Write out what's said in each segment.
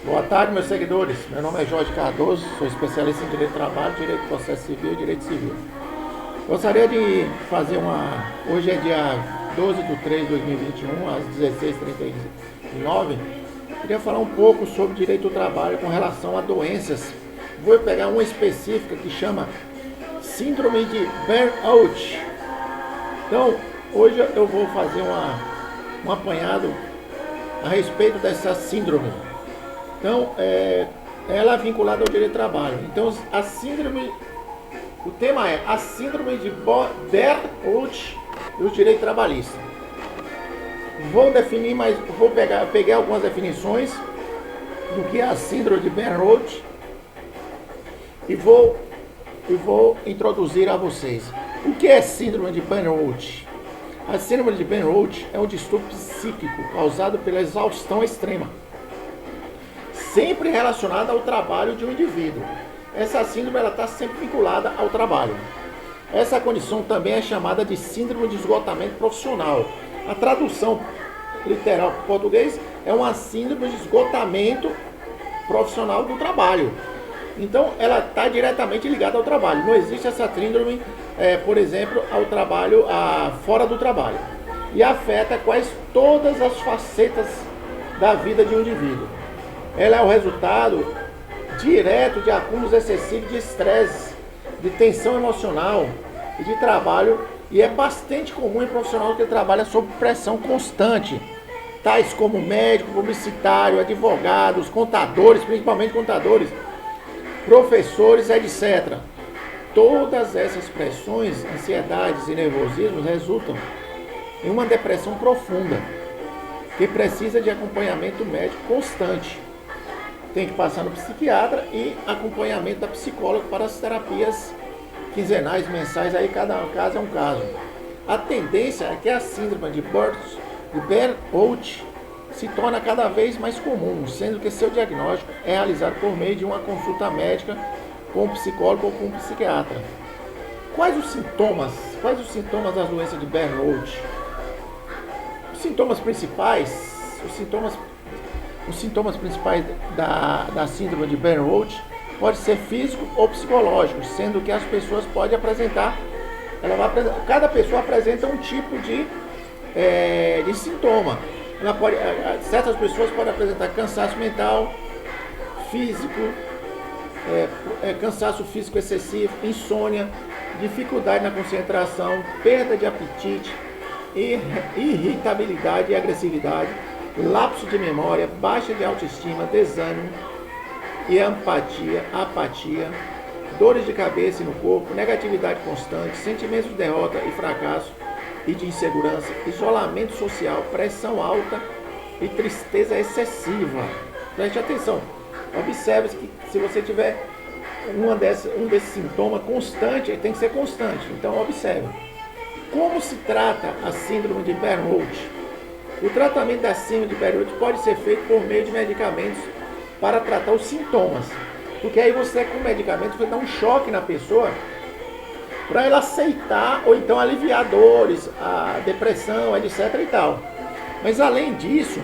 Boa tarde, meus seguidores. Meu nome é Jorge Cardoso, sou especialista em Direito do Trabalho, Direito do Processo Civil e Direito Civil. Gostaria de fazer uma... Hoje é dia 12 de 3 de 2021, às 16h39. Queria falar um pouco sobre Direito do Trabalho com relação a doenças. Vou pegar uma específica que chama Síndrome de Burnout. Então, hoje eu vou fazer um apanhado a respeito dessa síndrome. Então, ela é vinculada ao direito do trabalho. Então, o tema é a síndrome de Burnout e os direitos trabalhistas. Vou definir, mas peguei algumas definições do que é a síndrome de Burnout e vou introduzir a vocês. O que é síndrome de Burnout? A síndrome de Burnout é um distúrbio psíquico causado pela exaustão extrema, sempre relacionada ao trabalho de um indivíduo. Essa síndrome está sempre vinculada ao trabalho. Essa condição também é chamada de síndrome de esgotamento profissional. A tradução literal para o português é uma síndrome de esgotamento profissional do trabalho. Então, ela está diretamente ligada ao trabalho. Não existe essa síndrome, por exemplo, ao trabalho fora do trabalho. E afeta todas as facetas da vida de um indivíduo. Ela é o resultado direto de acúmulos excessivos de estresse, de tensão emocional e de trabalho, e é bastante comum em profissionais que trabalham sob pressão constante, tais como médico, publicitário, advogados, contadores, principalmente contadores, professores, etc. Todas essas pressões, ansiedades e nervosismos resultam em uma depressão profunda, que precisa de acompanhamento médico constante. Tem que passar no psiquiatra e acompanhamento da psicóloga para as terapias quinzenais, mensais, aí cada caso é um caso. A tendência é que a síndrome de Burnout se torna cada vez mais comum, sendo que seu diagnóstico é realizado por meio de uma consulta médica com um psicólogo ou com um psiquiatra. Quais os sintomas da doença de Burnout? Os sintomas principais da síndrome de Burnout pode ser físico ou psicológico, sendo que as pessoas podem apresentar, cada pessoa apresenta um tipo de sintoma. Certas pessoas podem apresentar cansaço mental, físico, cansaço físico excessivo, insônia, dificuldade na concentração, perda de apetite, irritabilidade e agressividade, lapso de memória, baixa de autoestima, desânimo e apatia, dores de cabeça e no corpo, negatividade constante, sentimentos de derrota e fracasso e de insegurança, isolamento social, pressão alta e tristeza excessiva. Preste atenção, observe que se você tiver um desses sintomas constante, ele tem que ser constante, então observe. Como se trata a síndrome de Burnout? O tratamento da síndrome de Burnout pode ser feito por meio de medicamentos para tratar os sintomas. Porque aí você, com medicamentos, vai dar um choque na pessoa para ela aceitar ou então aliviar dores, a depressão, etc. e tal. Mas além disso,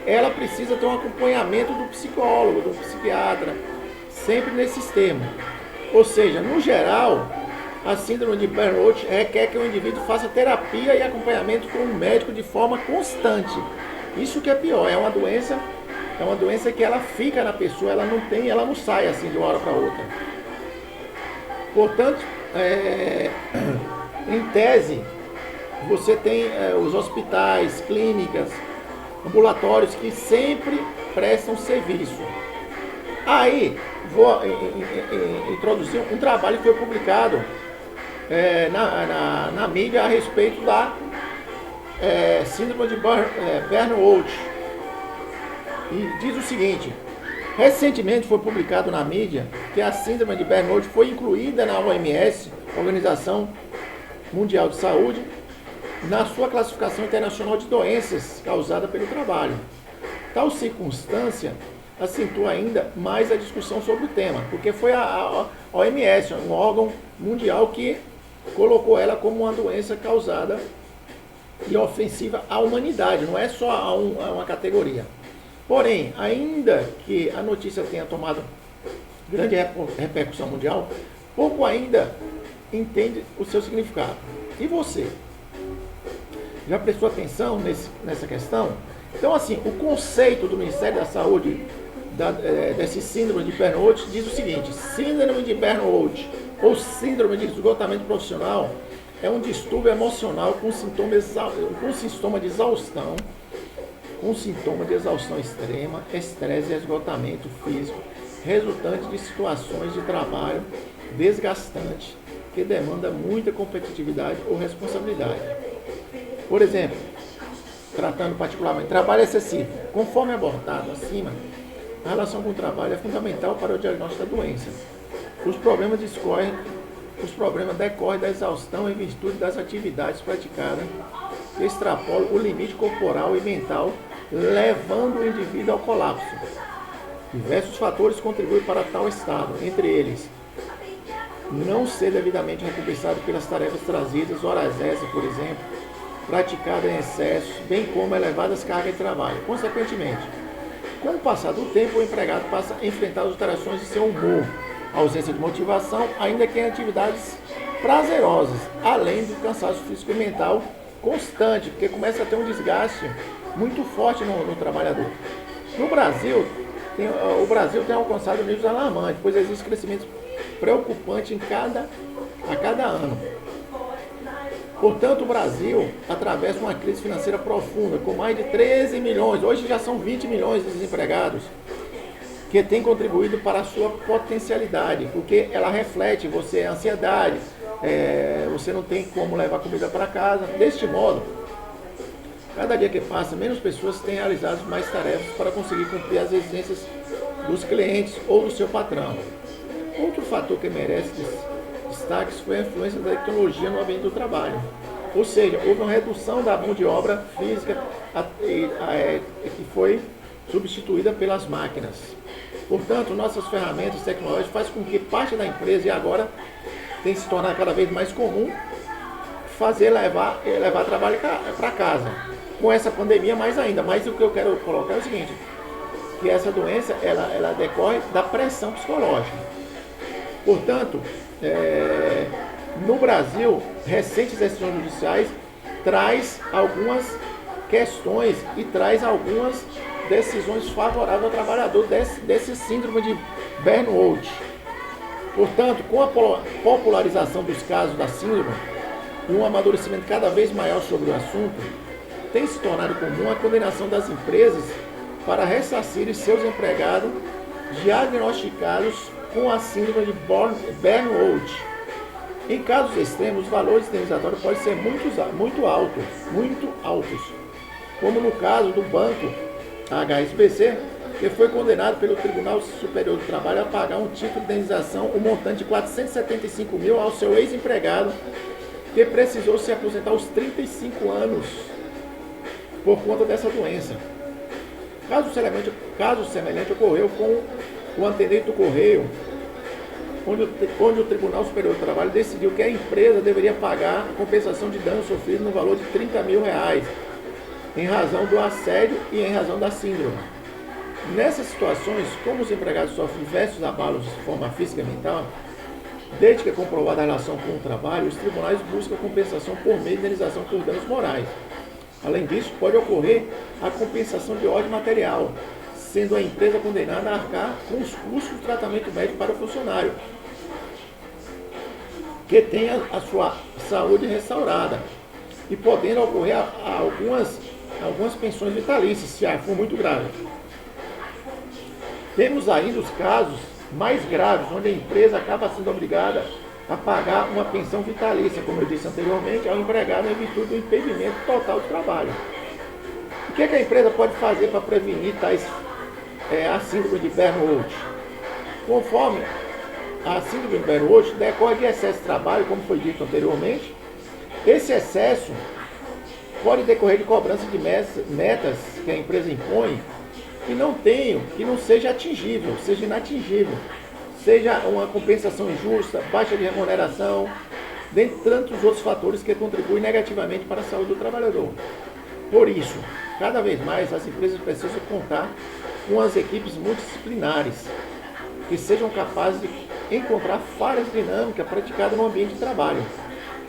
ela precisa ter um acompanhamento do psicólogo, do psiquiatra, sempre nesses termos. Ou seja, no geral, a síndrome de Burnout requer que o indivíduo faça terapia e acompanhamento com um médico de forma constante. Isso que é pior, é uma doença que ela fica na pessoa, ela não sai assim de uma hora para outra. Portanto, em tese, você tem os hospitais, clínicas, ambulatórios que sempre prestam serviço. Aí, vou introduzir um trabalho que foi publicado na mídia a respeito da síndrome de Burnout. E diz o seguinte: recentemente foi publicado na mídia que a síndrome de Burnout foi incluída na OMS, Organização Mundial de Saúde, na sua classificação internacional de doenças causadas pelo trabalho. Tal circunstância acentua ainda mais a discussão sobre o tema, porque foi a OMS, um órgão mundial, que colocou ela como uma doença causada e ofensiva à humanidade, não é só a uma categoria. Porém, ainda que a notícia tenha tomado grande repercussão mundial, pouco ainda entende o seu significado. E você? Já prestou atenção nessa questão? Então, assim, o conceito do Ministério da Saúde desse síndrome de burnout diz o seguinte: síndrome de burnout ou síndrome de esgotamento profissional é um distúrbio emocional com sintoma de exaustão, extrema, estresse e esgotamento físico, resultante de situações de trabalho desgastante que demanda muita competitividade ou responsabilidade. Por exemplo, tratando particularmente trabalho excessivo, conforme abordado acima, a relação com o trabalho é fundamental para o diagnóstico da doença. Os problemas decorrem da exaustão em virtude das atividades praticadas que extrapolam o limite corporal e mental, levando o indivíduo ao colapso. Diversos fatores contribuem para tal estado, entre eles, não ser devidamente recompensado pelas tarefas trazidas, horas extras, por exemplo, praticada em excesso, bem como elevadas cargas de trabalho. Consequentemente, com o passar do tempo, o empregado passa a enfrentar as alterações de seu humor, ausência de motivação, ainda que em atividades prazerosas, além do cansaço físico e mental constante, porque começa a ter um desgaste muito forte no trabalhador. No Brasil, o Brasil tem alcançado níveis alarmantes, pois existe crescimento preocupante a cada ano. Portanto, o Brasil atravessa uma crise financeira profunda, com mais de 13 milhões, hoje já são 20 milhões de desempregados, que tem contribuído para a sua potencialidade, porque ela reflete você a ansiedade, você não tem como levar comida para casa. Deste modo, cada dia que passa, menos pessoas têm realizado mais tarefas para conseguir cumprir as exigências dos clientes ou do seu patrão. Outro fator que merece destaque foi a influência da tecnologia no ambiente do trabalho. Ou seja, houve uma redução da mão de obra física que foi substituída pelas máquinas. Portanto, nossas ferramentas tecnológicas fazem com que parte da empresa, e agora tem se tornado cada vez mais comum, levar trabalho para casa. Com essa pandemia, mais ainda. Mas o que eu quero colocar é o seguinte, que essa doença ela decorre da pressão psicológica. Portanto, no Brasil, recentes decisões judiciais traz algumas questões e traz algumas decisões favoráveis ao trabalhador desse síndrome de burnout. Portanto, com a popularização dos casos da síndrome e um amadurecimento cada vez maior sobre o assunto, tem se tornado comum a condenação das empresas para ressarcir seus empregados diagnosticados com a síndrome de burnout. Em casos extremos, os valores indenizatórios podem ser muito altos, como no caso do banco HSBC, que foi condenado pelo Tribunal Superior do Trabalho a pagar um título de indenização, um montante de 475 mil ao seu ex-empregado, que precisou se aposentar aos 35 anos por conta dessa doença. Caso semelhante ocorreu com o atendente do Correio, onde o Tribunal Superior do Trabalho decidiu que a empresa deveria pagar a compensação de danos sofridos no valor de 30 mil reais, em razão do assédio e em razão da síndrome. Nessas situações, como os empregados sofrem diversos abalos de forma física e mental, desde que é comprovada a relação com o trabalho, os tribunais buscam compensação por meio de indenização por danos morais. Além disso, pode ocorrer a compensação de ordem material, sendo a empresa condenada a arcar com os custos do tratamento médico para o funcionário, que tenha a sua saúde restaurada, e podendo ocorrer algumas pensões vitalícias, se for muito grave. Temos ainda os casos mais graves, onde a empresa acaba sendo obrigada a pagar uma pensão vitalícia, como eu disse anteriormente, ao empregado em virtude do impedimento total do trabalho. O que a empresa pode fazer para prevenir a síndrome de burnout? Conforme a síndrome de burnout decorre de excesso de trabalho, como foi dito anteriormente. Esse excesso pode decorrer de cobrança de metas que a empresa impõe que não seja atingível, seja inatingível, seja uma compensação injusta, baixa de remuneração, dentre tantos outros fatores que contribuem negativamente para a saúde do trabalhador. Por isso, cada vez mais as empresas precisam contar com as equipes multidisciplinares, que sejam capazes de encontrar falhas dinâmicas praticadas no ambiente de trabalho.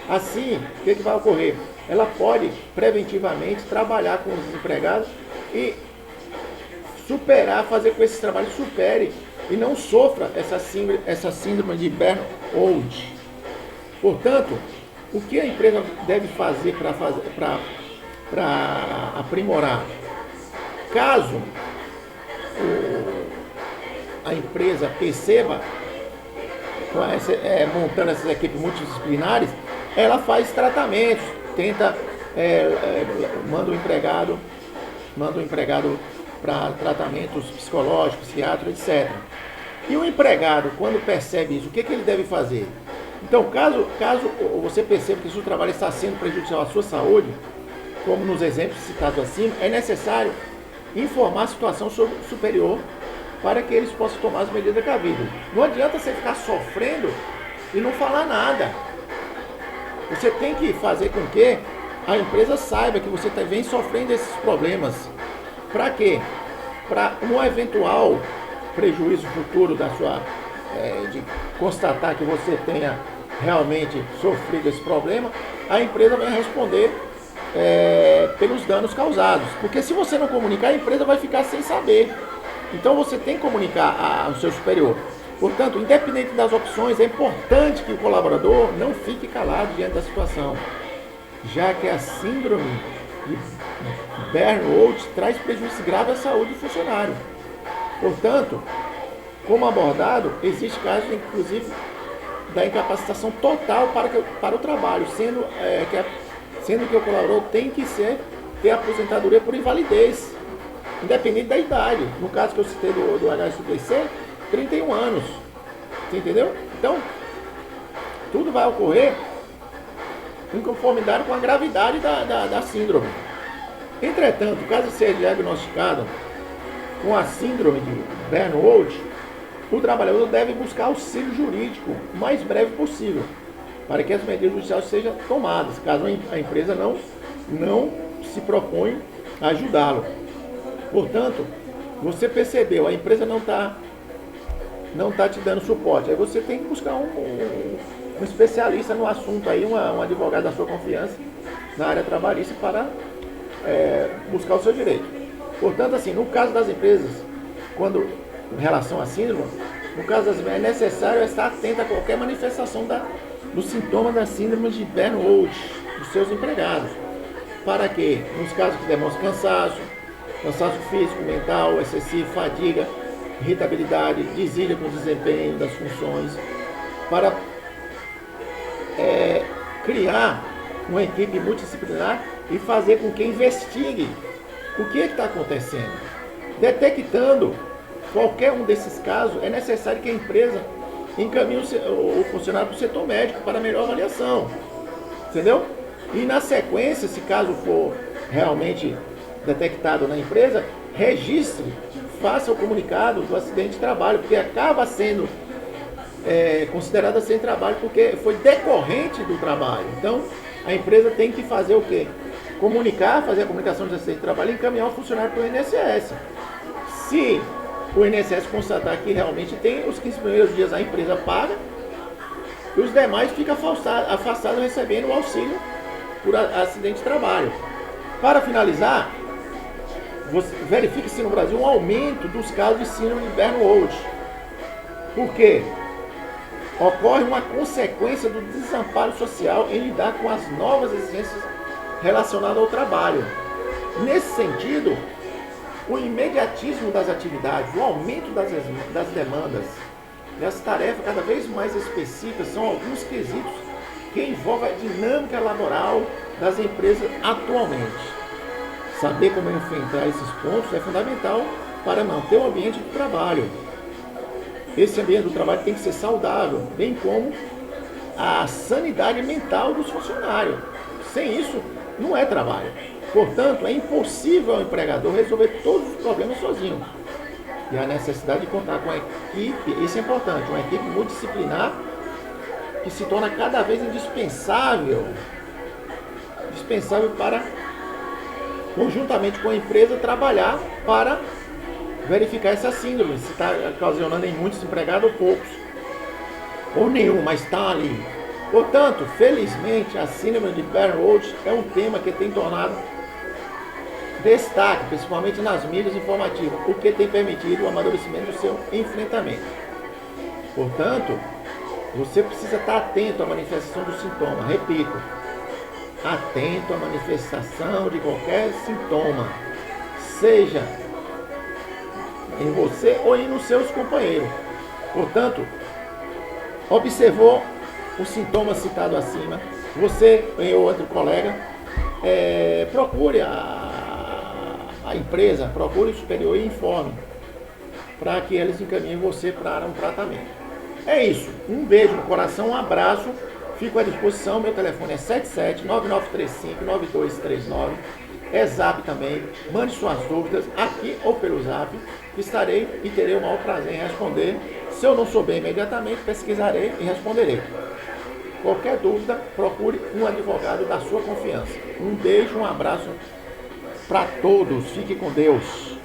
Assim, o que vai ocorrer? Ela pode preventivamente trabalhar com os empregados e superar, fazer com que esse trabalho supere e não sofra essa síndrome de burnout. Portanto, o que a empresa deve fazer para aprimorar? Caso a empresa perceba, montando essas equipes multidisciplinares, ela faz tratamentos, manda o empregado para tratamentos psicológicos, psiquiátricos, etc. E o empregado, quando percebe isso, o que ele deve fazer? Então, caso você perceba que o seu trabalho está sendo prejudicial à sua saúde, como nos exemplos citados acima, é necessário informar a situação superior para que eles possam tomar as medidas cabidas. Não adianta você ficar sofrendo e não falar nada. Você tem que fazer com que a empresa saiba que você vem sofrendo esses problemas. Para quê? Para um eventual prejuízo futuro de constatar que você tenha realmente sofrido esse problema, a empresa vai responder pelos danos causados. Porque se você não comunicar, a empresa vai ficar sem saber. Então você tem que comunicar ao seu superior. Portanto, independente das opções, é importante que o colaborador não fique calado diante da situação, já que a síndrome de burnout traz prejuízo grave à saúde do funcionário. Portanto, como abordado, existe casos, inclusive, da incapacitação total para o trabalho, sendo que o colaborador tem que ter aposentadoria por invalidez, independente da idade. No caso que eu citei do HSBC, 31 anos. Você entendeu? Então, tudo vai ocorrer em conformidade com a gravidade da síndrome. Entretanto, caso seja diagnosticado com a síndrome de burnout, o trabalhador deve buscar auxílio jurídico o mais breve possível, para que as medidas judiciais sejam tomadas, caso a empresa não se propõe a ajudá-lo. Portanto, você percebeu, a empresa não está te dando suporte, aí você tem que buscar um especialista no assunto, aí, um advogado da sua confiança na área trabalhista para buscar o seu direito. Portanto, assim, no caso das empresas, em relação à síndrome, no caso das empresas, é necessário estar atento a qualquer manifestação dos sintomas da síndrome de burnout dos seus empregados, para que, nos casos que demonstram cansaço físico, mental, excessivo, fadiga, irritabilidade, desídia com o desempenho das funções, para criar uma equipe multidisciplinar e fazer com que investigue o que está acontecendo. Detectando qualquer um desses casos, é necessário que a empresa encaminhe o funcionário para o setor médico para melhor avaliação. Entendeu? E na sequência, se caso for realmente detectado na empresa, registre, faça o comunicado do acidente de trabalho, porque acaba sendo considerado acidente de trabalho porque foi decorrente do trabalho. Então, a empresa tem que fazer o quê? Comunicar, fazer a comunicação de acidente de trabalho e encaminhar o funcionário para o INSS. Se o INSS constatar que realmente tem os 15 primeiros dias a empresa paga, e os demais ficam afastados recebendo o auxílio por acidente de trabalho. Para finalizar, verifique-se no Brasil um aumento dos casos de síndrome de burnout. Por quê? Ocorre uma consequência do desamparo social em lidar com as novas exigências relacionadas ao trabalho. Nesse sentido, o imediatismo das atividades, o aumento das demandas e as tarefas cada vez mais específicas são alguns quesitos que envolvem a dinâmica laboral das empresas atualmente. Saber como enfrentar esses pontos é fundamental para manter o ambiente do trabalho. Esse ambiente do trabalho tem que ser saudável, bem como a sanidade mental dos funcionários. Sem isso, não é trabalho. Portanto, é impossível ao empregador resolver todos os problemas sozinho. E a necessidade de contar com a equipe, isso é importante, uma equipe multidisciplinar que se torna cada vez indispensável para, conjuntamente com a empresa, trabalhar para verificar essa síndrome, se está ocasionando em muitos desempregados ou poucos, ou nenhum, mas está ali. Portanto, felizmente, a síndrome de Burnout é um tema que tem tornado destaque, principalmente nas mídias informativas, o que tem permitido o amadurecimento do seu enfrentamento. Portanto, você precisa estar atento à manifestação do sintoma. Repito, atento à manifestação de qualquer sintoma, seja em você ou nos seus companheiros. Portanto, observou o sintoma citado acima, você ou outro colega, procure a empresa, procure o superior e informe, para que eles encaminhem você para um tratamento. É isso, um beijo no coração, um abraço, fico à disposição, meu telefone é 77-9935-9239, é Zap também, mande suas dúvidas aqui ou pelo Zap, que estarei e terei o maior prazer em responder. Se eu não souber imediatamente, pesquisarei e responderei. Qualquer dúvida, procure um advogado da sua confiança. Um beijo, um abraço para todos. Fique com Deus.